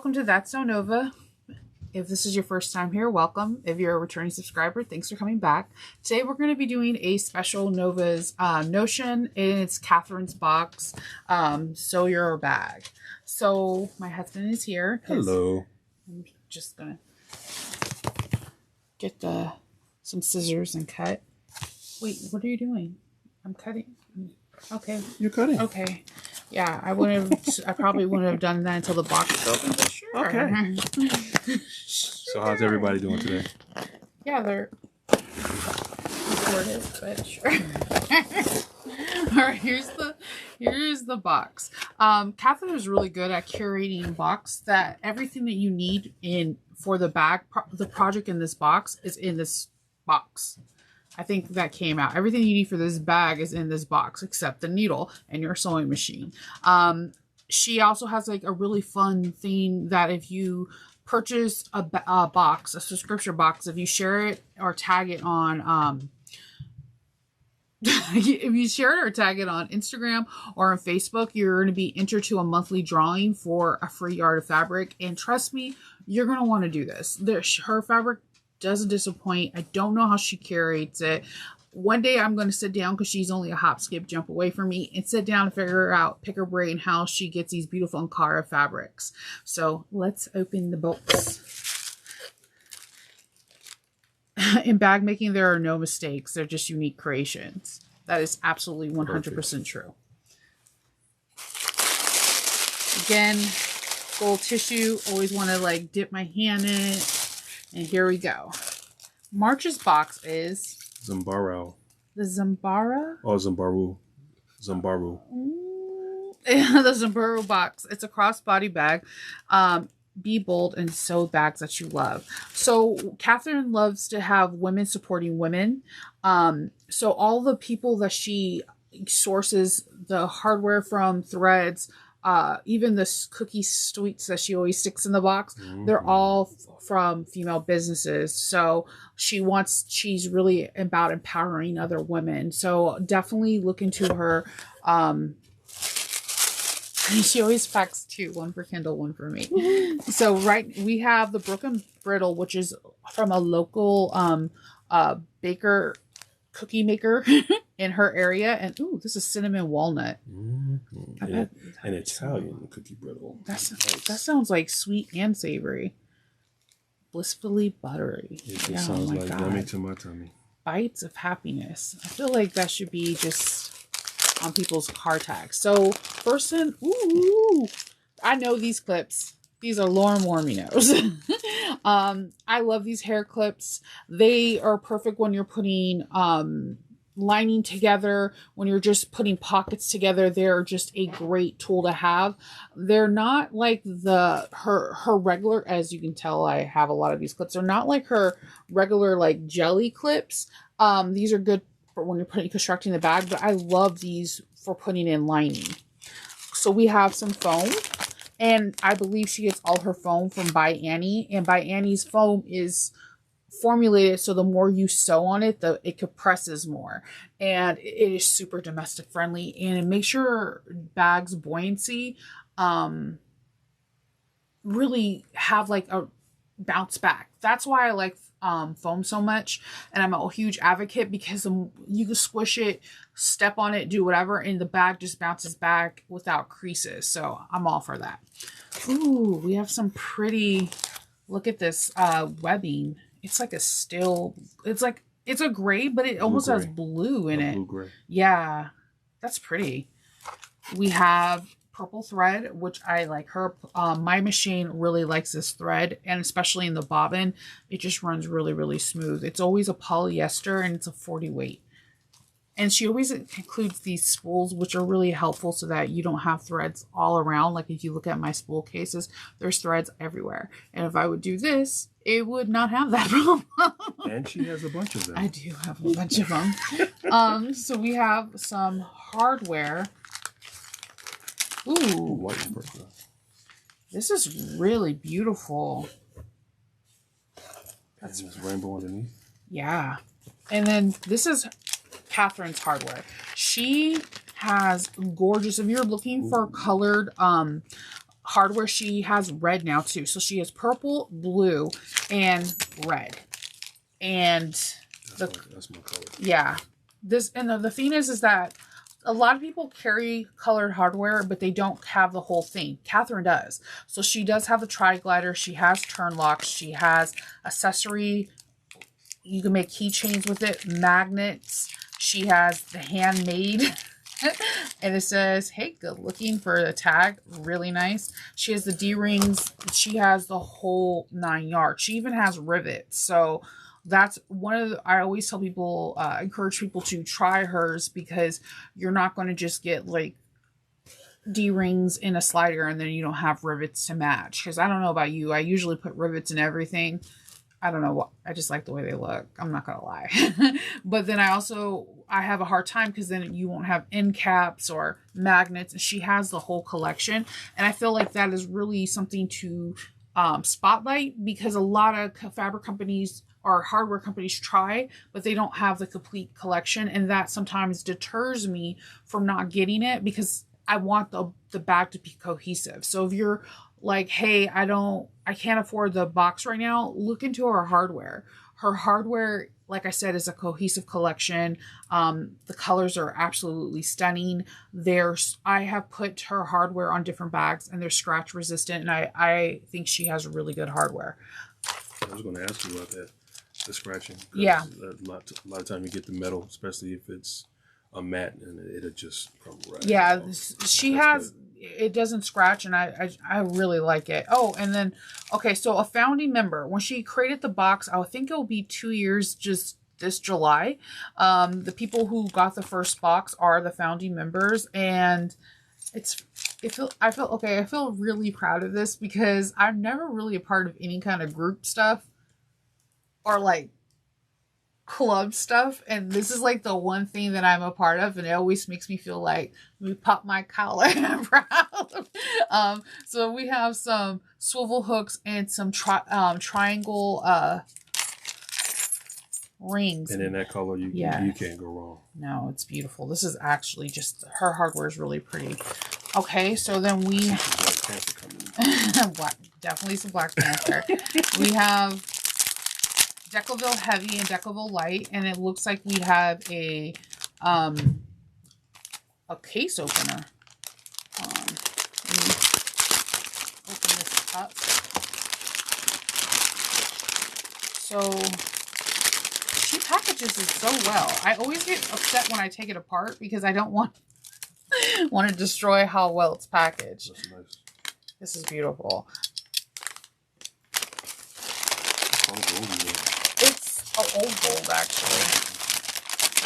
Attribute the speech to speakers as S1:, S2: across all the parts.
S1: welcome to That's So Nova. If this is your first time here, welcome. If you're a returning subscriber, thanks for coming back. Today we're going to be doing a special Nova's Notion, and it's Catherine's box, Sew Your Bag. So my husband is here.
S2: Hello.
S1: I'm just going to get some scissors and cut. Wait, what are you doing? I'm cutting. Okay.
S2: You're cutting?
S1: Okay. Yeah, I probably wouldn't have done that until the box is open, but sure.
S2: Okay. So how's everybody doing today?
S1: Yeah, they're recorded, but sure. All right, here's the box. Catherine is really good at curating a box that everything that you need for the bag, the project in this box is in this box. I think that came out. Everything you need for this bag is in this box except the needle and your sewing machine. She also has like a really fun thing that if you purchase a box, a subscription box, if you share it or tag it on if you share it or tag it on Instagram or on Facebook, you're going to be entered to a monthly drawing for a free yard of fabric. And trust me, you're going to want to do this. Her fabric doesn't disappoint. I don't know how she curates it. One day I'm going to sit down, because she's only a hop, skip, jump away from me, and sit down and figure out, pick her brain, how she gets these beautiful Ankara fabrics. So let's open the box. In bag making, there are no mistakes. They're just unique creations. That is absolutely 100% true. Again, gold tissue. Always want to like dip my hand in it. And here we go. March's box is
S2: Zambaro.
S1: The Zambara?
S2: Oh, Zambaru. Zambaru.
S1: The Zambaru box. It's a crossbody bag. Be bold and sew bags that you love. So Catherine loves to have women supporting women. So all the people that she sources the hardware from, threads, even the cookie sweets that she always sticks in the box, they're all from female businesses. So she's really about empowering other women. So definitely look into her. She always packs two, one for Kendall, one for me. So we have the Broken Brittle, which is from a local baker, cookie maker in her area. And ooh, this is cinnamon walnut.
S2: An Italian cookie brittle.
S1: That sounds like sweet and savory. Blissfully buttery.
S2: It sounds like yummy to my tummy.
S1: Bites of happiness. I feel like that should be just on people's car tags. So first in, ooh, I know these clips. These are Lauren Warminos. I love these hair clips. They are perfect when you're putting lining together, when you're just putting pockets together. They're just a great tool to have. They're not like her regular, as you can tell, I have a lot of these clips. They're not like her regular like jelly clips. These are good for when you're constructing the bag, but I love these for putting in lining. So we have some foam. And I believe she gets all her foam from By Annie. And By Annie's foam is formulated so the more you sew on it, it compresses more. And it is super domestic friendly. And it makes your bag's buoyancy really have like a bounce back. That's why I like foam so much. And I'm a huge advocate, because you can squish it, step on it, do whatever, and the bag just bounces back without creases. So I'm all for that. Ooh, we have some pretty, look at this webbing. It's like a still, it's a gray, but it almost has blue in it.
S2: Blue-gray.
S1: Yeah, that's pretty. We have purple thread, which I like her. My machine really likes this thread, and especially in the bobbin, it just runs really, really smooth. It's always a polyester, and it's a 40 weight. And she always includes these spools, which are really helpful so that you don't have threads all around. Like if you look at my spool cases, there's threads everywhere. And if I would do this, it would not have that problem.
S2: And she has a bunch of them.
S1: I do have a bunch of them. So we have some hardware. Ooh.
S2: White purple.
S1: This is really beautiful.
S2: That's rainbow underneath.
S1: Yeah. And then this is Catherine's hardware. She has gorgeous, if you're looking for colored hardware, she has red now too. So she has purple, blue, and red. And
S2: that's my color.
S1: Yeah. This, and the thing is that a lot of people carry colored hardware, but they don't have the whole thing. Catherine does. So she does have the tri-glider. She has turn locks. She has accessory. You can make keychains with it, magnets. She has the handmade. And it says, hey, good looking for a tag. Really nice. She has the D-rings. She has the whole 9 yards. She even has rivets. So that's one of the, I always tell people, encourage people to try hers, because you're not going to just get like D-rings in a slider and then you don't have rivets to match. Because I don't know about you, I usually put rivets in everything. I don't know what, I just like the way they look. I'm not going to lie. But then I have a hard time, because then you won't have end caps or magnets. And she has the whole collection. And I feel like that is really something to spotlight, because a lot of fabric companies or hardware companies try, but they don't have the complete collection. And that sometimes deters me from not getting it, because I want the bag to be cohesive. So if you're like, hey, I can't afford the box right now, look into her hardware. Her hardware, like I said, is a cohesive collection. The colors are absolutely stunning. I have put her hardware on different bags, and they're scratch resistant. And I think she has really good hardware.
S2: I was going to ask you about that. The scratching.
S1: Yeah.
S2: A lot of time you get the metal, especially if it's a matte, and it'll just come right.
S1: Yeah, she has good. It doesn't scratch, and I really like it. Oh, and then okay, so a founding member, when she created the box, I think it'll be 2 years just this July. The people who got the first box are the founding members, and I feel really proud of this, because I'm never really a part of any kind of group stuff or like club stuff, and this is like the one thing that I'm a part of, and it always makes me feel like, let me pop my collar. I'm proud. So we have some swivel hooks and some triangle rings,
S2: and in that color you can't go wrong.
S1: No, it's beautiful. This is actually just, her hardware is really pretty. Okay, so then we definitely some Black Panther. We have Decoville Heavy and Decoville Light, and it looks like we have a case opener. Let me open this up. So she packages it so well. I always get upset when I take it apart, because I don't want to destroy how well it's packaged.
S2: That's nice.
S1: This is beautiful. Old gold, actually.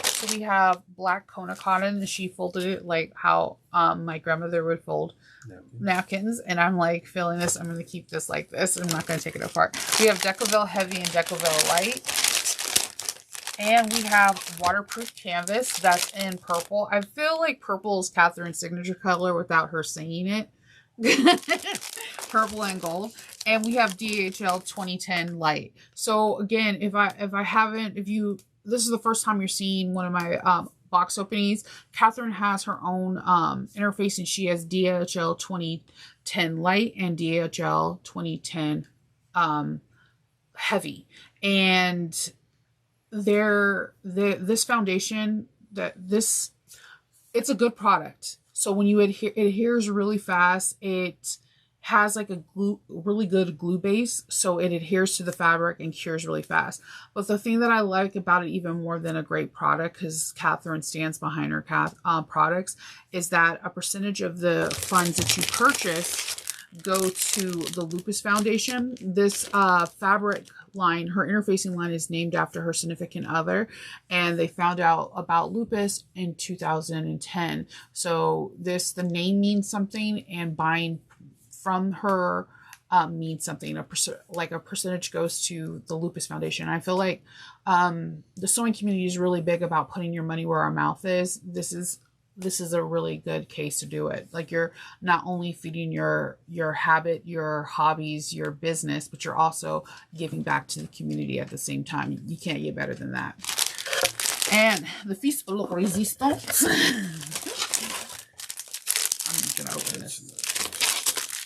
S1: So we have black Kona cotton, and she folded it like how my grandmother would fold napkins. And I'm like feeling this. I'm going to keep this like this. I'm not going to take it apart. We have Decoville Heavy and Decoville Light. And we have waterproof canvas that's in purple. I feel like purple is Catherine's signature color without her saying it. Purple and gold. And we have DHL 2010 light. So again, if this is the first time you're seeing one of my box openings, Catherine has her own interface, and she has DHL 2010 light and DHL 2010 heavy. And this foundation, it's a good product. So when it adheres really fast. It has like a really good glue base, so it adheres to the fabric and cures really fast. But the thing that I like about it even more than a great product, because Catherine stands behind her products, is that a percentage of the funds that you purchase go to the Lupus Foundation. This fabric line, her interfacing line, is named after her significant other, and they found out about lupus in 2010. So the name means something, and buying from her means something. A percentage goes to the Lupus Foundation. I feel like the sewing community is really big about putting your money where our mouth is. This is a really good case to do it. Like, you're not only feeding your habit, your hobbies, your business, but you're also giving back to the community at the same time. You can't get better than that. And the Fils de la Resistance. I'm just gonna open this.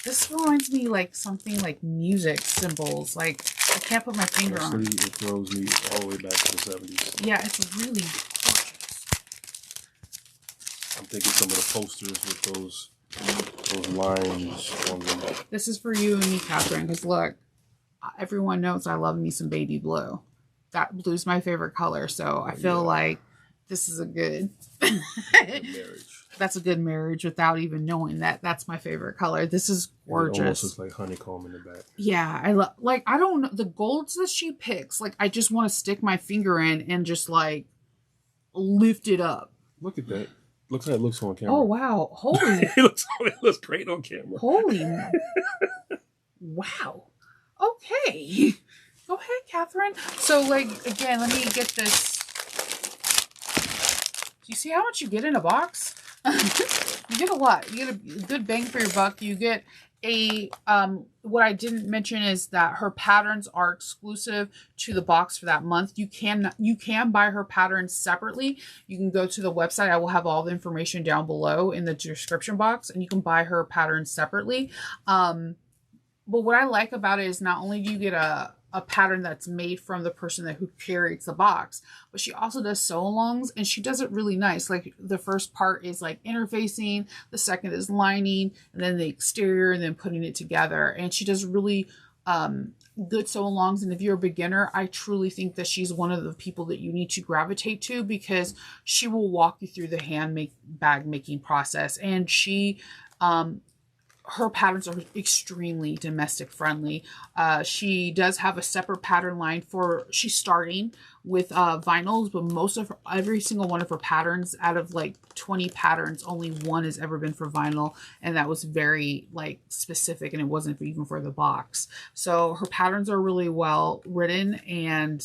S1: This reminds me like something like music symbols. Like I can't put my finger on it.
S2: It throws me all the way back to the 70s.
S1: Yeah, it's really gorgeous.
S2: I'm thinking some of the posters with those lines on them.
S1: This is for you and me, Catherine, because look, everyone knows I love me some baby blue. That blue's my favorite color, so I feel like this is a good
S2: marriage.
S1: That's a good marriage without even knowing that that's my favorite color. This is gorgeous. It almost
S2: looks like honeycomb in the back.
S1: Yeah, I love, like, I don't know, the golds that she picks, like, I just want to stick my finger in and just, like, lift it up.
S2: Look at that. Looks like it looks on camera.
S1: Oh, wow. Holy.
S2: it looks great on camera.
S1: Holy. Wow. Okay. Go ahead, Catherine. So, like, again, let me get this. Do you see how much you get in a box? You get a lot. You get a good bang for your buck. You get a, what I didn't mention is that her patterns are exclusive to the box for that month. You can buy her patterns separately. You can go to the website. I will have all the information down below in the description box, and you can buy her patterns separately. But what I like about it is not only do you get a pattern that's made from the person who curates the box, but she also does sew-alongs, and she does it really nice. Like the first part is like interfacing, the second is lining, and then the exterior, and then putting it together. And she does really good sew-alongs. And if you're a beginner, I truly think that she's one of the people that you need to gravitate to, because she will walk you through the bag making process. And she her patterns are extremely domestic friendly. She does have a separate pattern line she's starting with vinyls, but every single one of her patterns, out of like 20 patterns, only one has ever been for vinyl. And that was very like specific, and it wasn't even for the box. So her patterns are really well written, and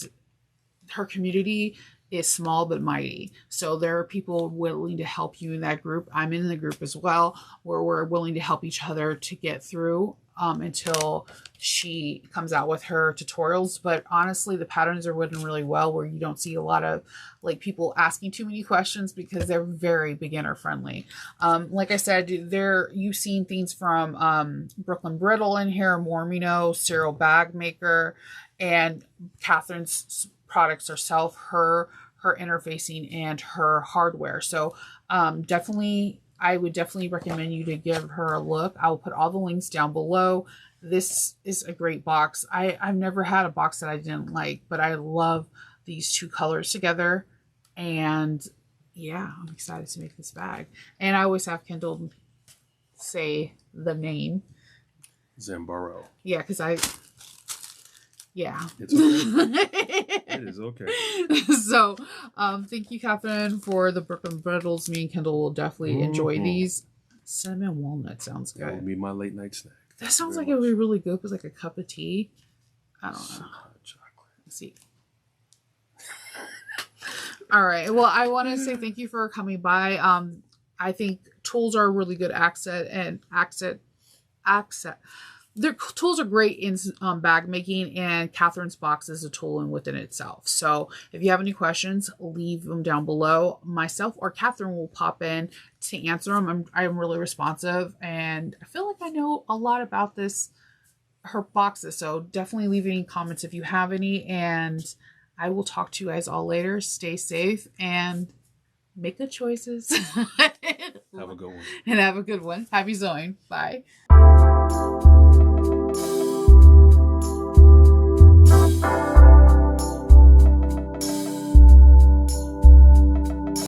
S1: her community is small but mighty. So there are people willing to help you in that group. I'm in the group as well, where we're willing to help each other to get through until she comes out with her tutorials. But honestly, the patterns are written really well, where you don't see a lot of like people asking too many questions, because they're very beginner friendly. Like I said, you've seen things from Brooklyn Brittle in here, Mormino, Cyril Bagmaker, and Catherine's products herself, her interfacing, and her hardware. So I would definitely recommend you to give her a look. I will put all the links down below. This is a great box. I've never had a box that I didn't like, but I love these two colors together. And yeah, I'm excited to make this bag. And I always have Kendall say the name.
S2: Zambaro.
S1: Yeah, because yeah.
S2: It's okay. It is okay.
S1: So, thank you, Catherine, for the Brooklyn Brittles. Me and Kendall will definitely enjoy these. Cinnamon walnut sounds good.
S2: That will be my late night snack.
S1: That sounds like it would be really good with like a cup of tea. I don't know.
S2: Hot chocolate.
S1: Let's see. All right. Well, I want to say thank you for coming by. I think tools are a really good accent. Their tools are great in bag making, and Catherine's box is a tool within itself. So if you have any questions, leave them down below. Myself or Catherine will pop in to answer them. I'm really responsive, and I feel like I know a lot about her boxes. So definitely leave any comments if you have any, and I will talk to you guys all later. Stay safe and make good choices.
S2: Have a good one.
S1: And have a good one. Happy sewing. Bye.